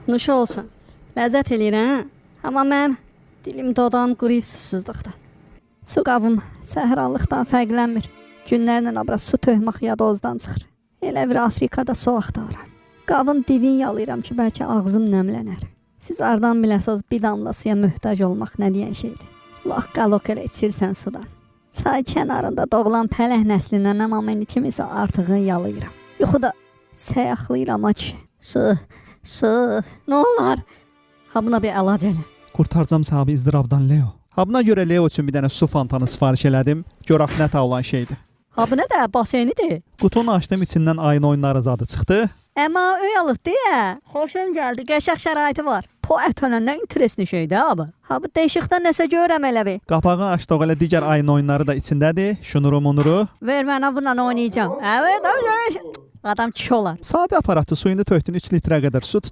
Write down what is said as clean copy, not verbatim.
Nuş olsun. Ləzzət eləyirəm. Amma mənim dilim dodam quruyub susuzluqdan. Su qabım səhralıqdan fərqlənmir. Günlərlə abra su töhmaq yadozdan çıxır. Elə bir Afrikada su axtarıram. Qabın divin yalayıram ki, bəlkə ağzım nəmlənər. Siz ardan biləsiz bir damla suya möhtac olmaq nə deyən şeydir. Laq qalok elə içirsən sudan. Çay kənarında doğulan pələh nəslindən amma mən ikimisə artığı yalayıram. Yuxuda səyahlayıram ki, su, nə olar? Ha buna bir əlac elə. Qurtaracam sahibi izdırabdan Leo. Ha buna görə Leo üçün bir dənə su fontanı sifariş elədim. Görək nə olan şeydir. Ha bu nə də baseynidir? Qutunu açdım, içindən ayın oyunları zadı çıxdı. Amma öyalıq deyə. Xoşum gəldi, qəşəng şəraiti var. Po ətənən nə interesli şeydir abi. Ha bu değişikdən nəsə görəm elə bir. Qapağı açdıq, elə digər ayın oyunları da içindədir. Şunuru munuru. Ver mənə bununla oynayacağım. Evet, adam kişi olar. Sadə aparatı suyunu tökdün 3 litrə qədər su